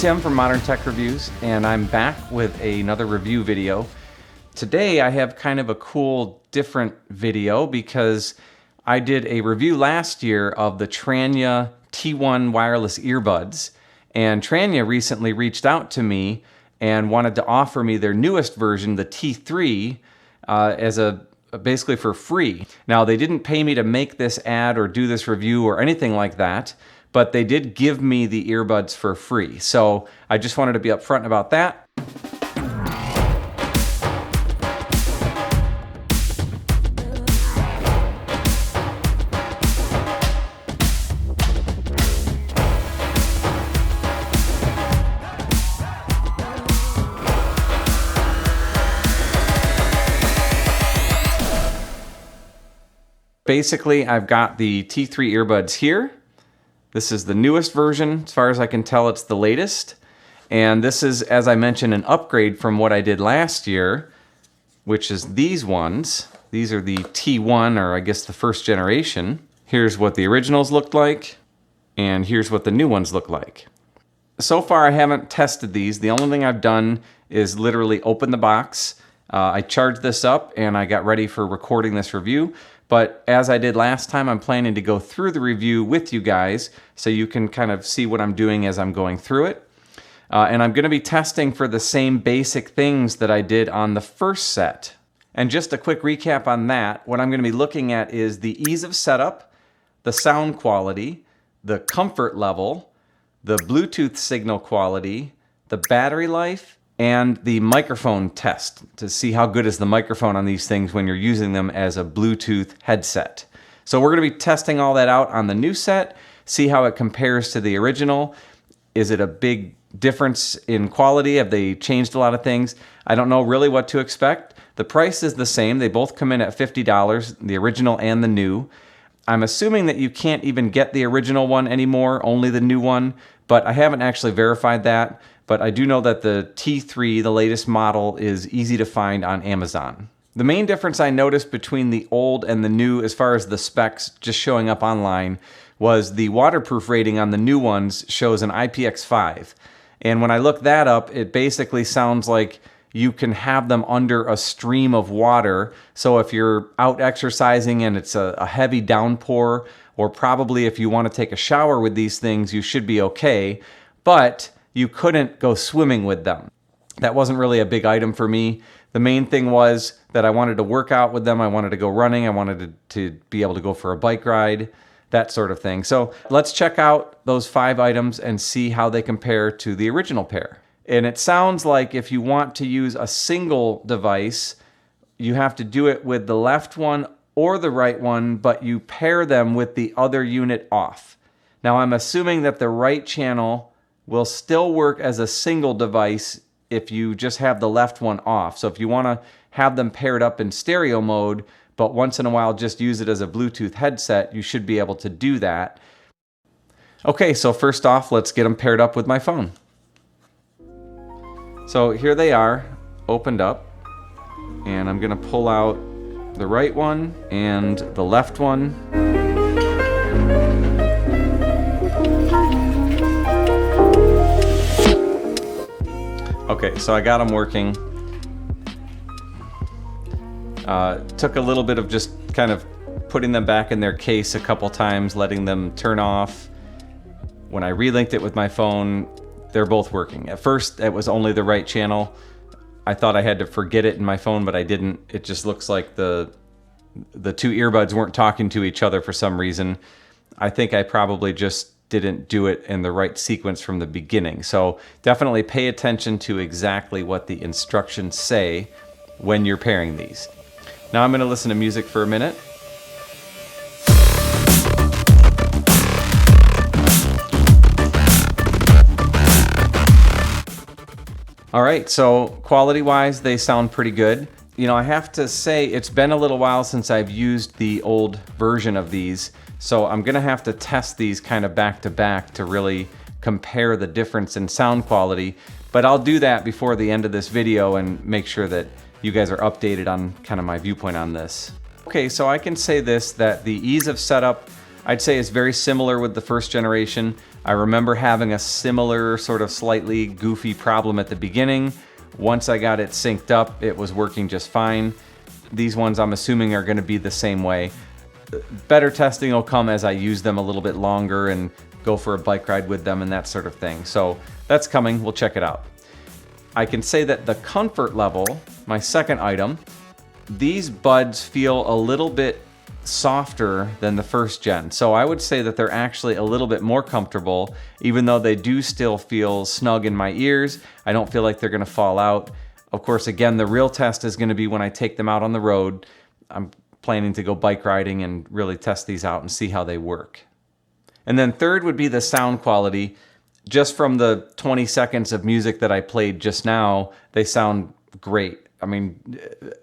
Tim from Modern Tech Reviews, and I'm back with another review video. Today I have kind of a cool, different video because I did a review last year of the Tranya T1 wireless earbuds, and Tranya recently reached out to me and wanted to offer me their newest version, the T3, basically for free. Now, they didn't pay me to make this ad or do this review or anything like that, but they did give me the earbuds for free. So I just wanted to be upfront about that. Basically, I've got the T3 earbuds here. This is the newest version. As far as I can tell, it's the latest. And this is, as I mentioned, an upgrade from what I did last year, which is these ones. These are the T1, or I guess the first generation. Here's what the originals looked like, and here's what the new ones look like. So far, I haven't tested these. The only thing I've done is literally open the box. I charged this up, and I got ready for recording this review. But as I did last time, I'm planning to go through the review with you guys so you can kind of see what I'm doing as I'm going through it. And I'm going to be testing for the same basic things that I did on the first set. And just a quick recap on that, what I'm going to be looking at is the ease of setup, the sound quality, the comfort level, the Bluetooth signal quality, the battery life, and the microphone test to see how good is the microphone on these things when you're using them as a Bluetooth headset. So we're going to be testing all that out on the new set, see how it compares to the original. Is it a big difference in quality? Have they changed a lot of things? I don't know really what to expect. The price is the same. They both come in at $50, the original and the new. I'm assuming that you can't even get the original one anymore, only the new one, but I haven't actually verified that. But I do know that the T3, the latest model, is easy to find on Amazon. The main difference I noticed between the old and the new, as far as the specs just showing up online, was the waterproof rating on the new ones shows an IPX5. And when I look that up, it basically sounds like you can have them under a stream of water. So if you're out exercising and it's a heavy downpour, or probably if you want to take a shower with these things, you should be okay. But you couldn't go swimming with them. That wasn't really a big item for me. The main thing was that I wanted to work out with them. I wanted to go running. I wanted to be able to go for a bike ride, that sort of thing. So let's check out those 5 items and see how they compare to the original pair. And it sounds like if you want to use a single device, you have to do it with the left one or the right one, but you pair them with the other unit off. Now I'm assuming that the right channel will still work as a single device if you just have the left one off. So if you want to have them paired up in stereo mode, but once in a while just use it as a Bluetooth headset, you should be able to do that. Okay, so first off, let's get them paired up with my phone. So here they are, opened up, and I'm going to pull out the right one and the left one. Okay, so I got them working. Took a little bit of just kind of putting them back in their case a couple times, letting them turn off. When I relinked it with my phone, they're both working. At first, it was only the right channel. I thought I had to forget it in my phone, but I didn't. It just looks like the 2 earbuds weren't talking to each other for some reason. I think I probably just didn't do it in the right sequence from the beginning. So definitely pay attention to exactly what the instructions say when you're pairing these. Now I'm going to listen to music for a minute. All right, so quality-wise, they sound pretty good. You know, I have to say it's been a little while since I've used the old version of these. So I'm gonna have to test these kind of back to back to really compare the difference in sound quality, but I'll do that before the end of this video and make sure that you guys are updated on kind of my viewpoint on this. Okay, so I can say this, that the ease of setup, I'd say is very similar with the first generation. I remember having a similar sort of slightly goofy problem at the beginning. Once I got it synced up, it was working just fine. These ones I'm assuming are going to be the same way. Better testing will come as I use them a little bit longer and go for a bike ride with them and that sort of thing. So that's coming, we'll check it out. I can say that the comfort level, my second item, these buds feel a little bit softer than the first gen. So I would say that they're actually a little bit more comfortable, even though they do still feel snug in my ears. I don't feel like they're gonna fall out. Of course, again, the real test is gonna be when I take them out on the road. I'm planning to go bike riding and really test these out and see how they work. And then third would be the sound quality. Just from the 20 seconds of music that I played just now, they sound great. I mean,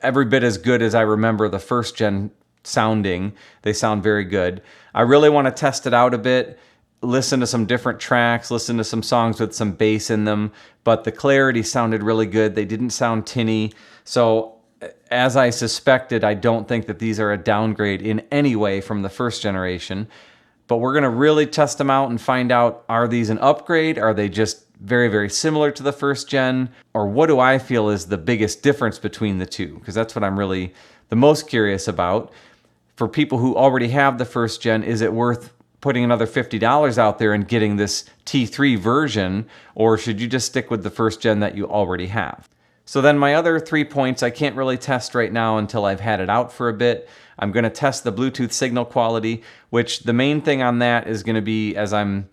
every bit as good as I remember the first gen sounding. They sound very good. I really want to test it out a bit, listen to some different tracks, listen to some songs with some bass in them, but the clarity sounded really good. They didn't sound tinny. So as I suspected, I don't think that these are a downgrade in any way from the first generation, but we're going to really test them out and find out, are these an upgrade? Are they just very, very similar to the first gen? Or what do I feel is the biggest difference between the two? Because that's what I'm really the most curious about. For people who already have the first gen, is it worth putting another $50 out there and getting this T3 version, or should you just stick with the first gen that you already have? So then my other 3 points I can't really test right now until I've had it out for a bit. I'm going to test the Bluetooth signal quality, which the main thing on that is going to be as I'm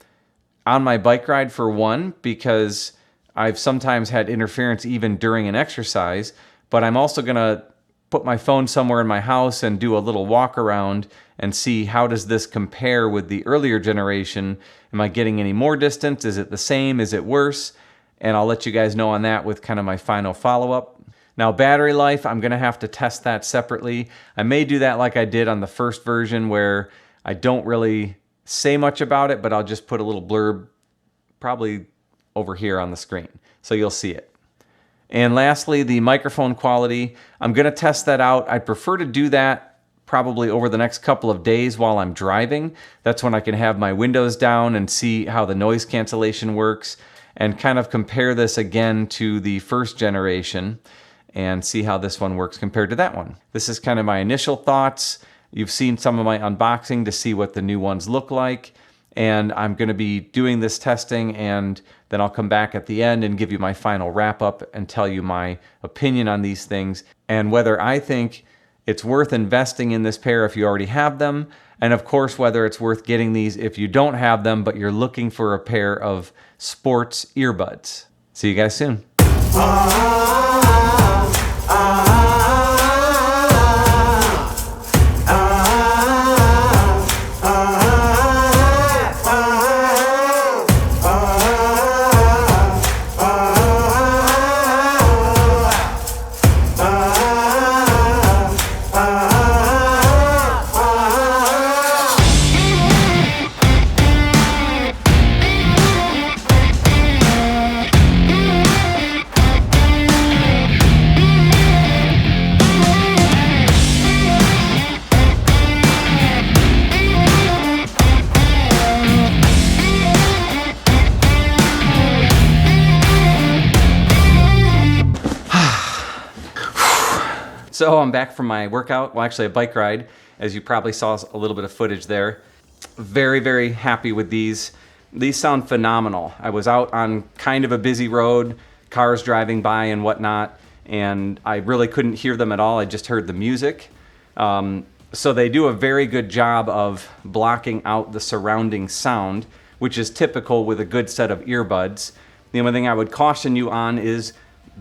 on my bike ride, for one, because I've sometimes had interference even during an exercise, but I'm also going to put my phone somewhere in my house and do a little walk around and see how does this compare with the earlier generation. Am I getting any more distance? Is it the same? Is it worse? And I'll let you guys know on that with kind of my final follow-up. Now, battery life, I'm going to have to test that separately. I may do that like I did on the first version, where I don't really say much about it, but I'll just put a little blurb probably over here on the screen, so you'll see it. And lastly, the microphone quality, I'm going to test that out. I prefer to do that probably over the next couple of days while I'm driving. That's when I can have my windows down and see how the noise cancellation works and kind of compare this again to the first generation and see how this one works compared to that one. This is kind of my initial thoughts. You've seen some of my unboxing to see what the new ones look like. And I'm going to be doing this testing, and then I'll come back at the end and give you my final wrap up and tell you my opinion on these things and whether I think it's worth investing in this pair if you already have them, and of course whether it's worth getting these if you don't have them but you're looking for a pair of sports earbuds. See you guys soon. So I'm back from my workout, well actually a bike ride, as you probably saw a little bit of footage there. Very, very happy with these. These sound phenomenal. I was out on kind of a busy road, cars driving by and whatnot, and I really couldn't hear them at all. I just heard the music. So they do a very good job of blocking out the surrounding sound, which is typical with a good set of earbuds. The only thing I would caution you on is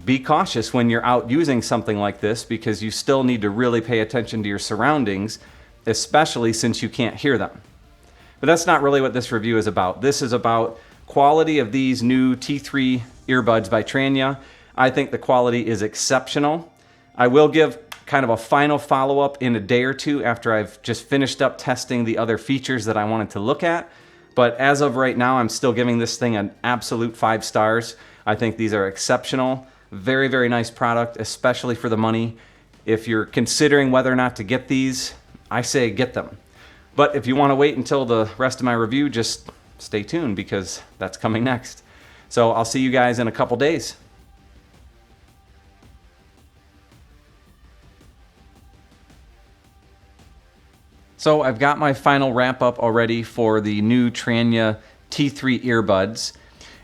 be cautious when you're out using something like this, because you still need to really pay attention to your surroundings, especially since you can't hear them. But that's not really what this review is about. This is about quality of these new T3 earbuds by Tranya. I think the quality is exceptional. I will give kind of a final follow-up in a day or two after I've just finished up testing the other features that I wanted to look at. But as of right now, I'm still giving this thing an absolute 5 stars. I think these are exceptional. Very, very nice product, especially for the money. If you're considering whether or not to get these, I say get them. But if you want to wait until the rest of my review, just stay tuned because that's coming next. So I'll see you guys in a couple days. So I've got my final wrap up already for the new Tranya T3 earbuds.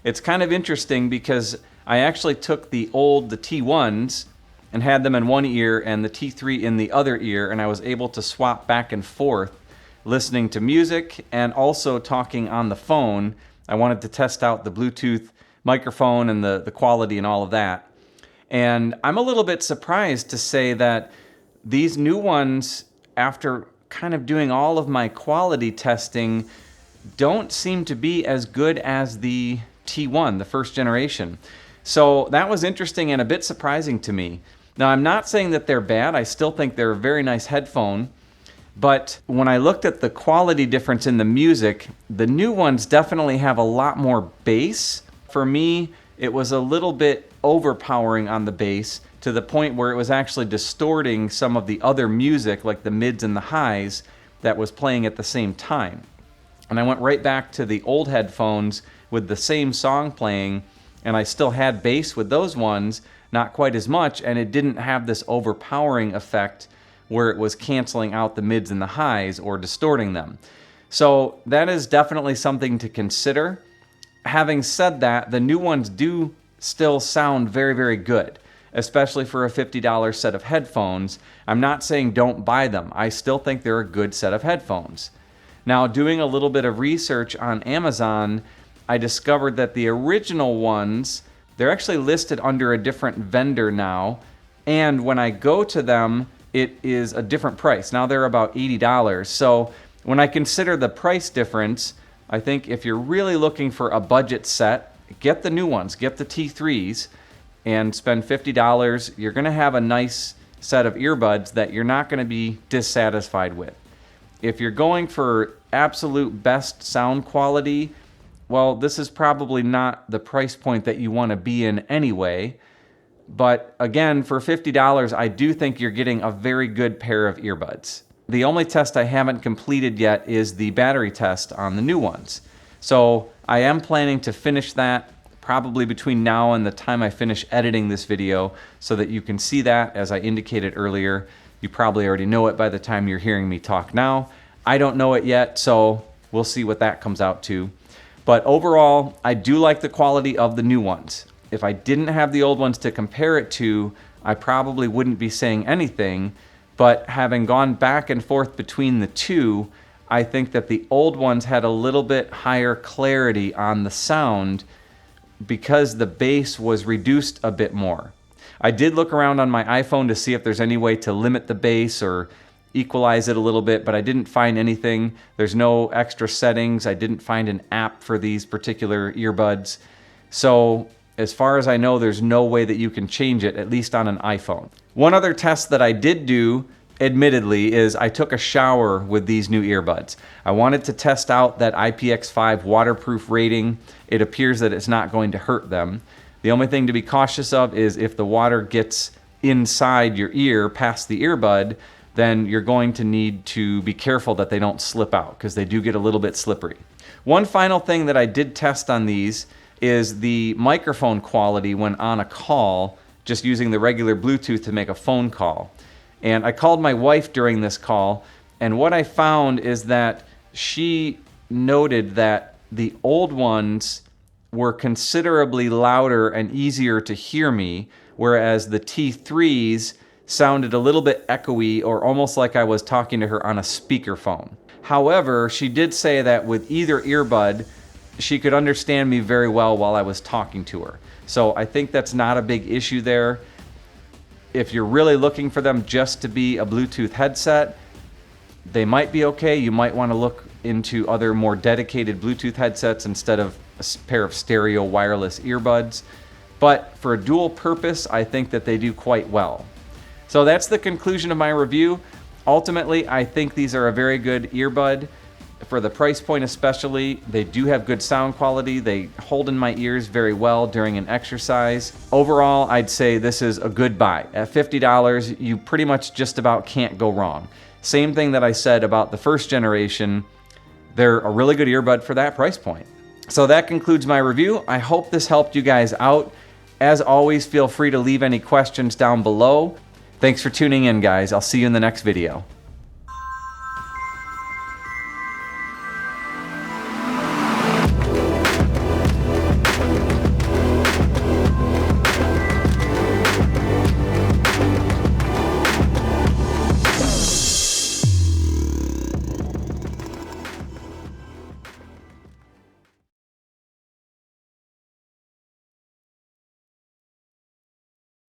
It's kind of interesting because I actually took the T1s and had them in one ear and the T3 in the other ear, and I was able to swap back and forth listening to music and also talking on the phone. I wanted to test out the Bluetooth microphone and the quality and all of that. And I'm a little bit surprised to say that these new ones, after kind of doing all of my quality testing, don't seem to be as good as the T1, the first generation. So that was interesting and a bit surprising to me. Now, I'm not saying that they're bad. I still think they're a very nice headphone. But when I looked at the quality difference in the music, the new ones definitely have a lot more bass. For me, it was a little bit overpowering on the bass to the point where it was actually distorting some of the other music, like the mids and the highs, that was playing at the same time. And I went right back to the old headphones with the same song playing, and I still had bass with those ones, not quite as much, and it didn't have this overpowering effect where it was canceling out the mids and the highs or distorting them. So that is definitely something to consider. Having said that, the new ones do still sound very, very good, especially for a $50 set of headphones. I'm not saying don't buy them. I still think they're a good set of headphones. Now, doing a little bit of research on Amazon, I discovered that the original ones, they're actually listed under a different vendor now, and when I go to them, it is a different price. Now they're about $80. So when I consider the price difference, I think if you're really looking for a budget set, get the new ones, get the T3s, and spend $50. You're going to have a nice set of earbuds that you're not going to be dissatisfied with. If you're going for absolute best sound quality, well, this is probably not the price point that you want to be in anyway. But again, for $50, I do think you're getting a very good pair of earbuds. The only test I haven't completed yet is the battery test on the new ones. So I am planning to finish that probably between now and the time I finish editing this video so that you can see that, as I indicated earlier. You probably already know it by the time you're hearing me talk now. I don't know it yet, so we'll see what that comes out to. But overall, I do like the quality of the new ones. If I didn't have the old ones to compare it to, I probably wouldn't be saying anything. But having gone back and forth between the two, I think that the old ones had a little bit higher clarity on the sound because the bass was reduced a bit more. I did look around on my iPhone to see if there's any way to limit the bass or equalize it a little bit, but I didn't find anything. There's no extra settings. I didn't find an app for these particular earbuds. So as far as I know, there's no way that you can change it, at least on an iPhone. One other test that I did do, admittedly, is I took a shower with these new earbuds. I wanted to test out that IPX5 waterproof rating. It appears that it's not going to hurt them. The only thing to be cautious of is if the water gets inside your ear past the earbud, then you're going to need to be careful that they don't slip out because they do get a little bit slippery. One final thing that I did test on these is the microphone quality when on a call, just using the regular Bluetooth to make a phone call. And I called my wife during this call, and what I found is that she noted that the old ones were considerably louder and easier to hear me, whereas the T3s sounded a little bit echoey or almost like I was talking to her on a speakerphone. However, she did say that with either earbud, she could understand me very well while I was talking to her. So I think that's not a big issue there. If you're really looking for them just to be a Bluetooth headset, they might be okay. You might want to look into other more dedicated Bluetooth headsets instead of a pair of stereo wireless earbuds. But for a dual purpose, I think that they do quite well. So that's the conclusion of my review. Ultimately, I think these are a very good earbud. For the price point especially, they do have good sound quality. They hold in my ears very well during an exercise. Overall, I'd say this is a good buy. At $50, you pretty much just about can't go wrong. Same thing that I said about the first generation. they're a really good earbud for that price point. So that concludes my review. I hope this helped you guys out. As always, feel free to leave any questions down below. Thanks for tuning in, guys. I'll see you in the next video.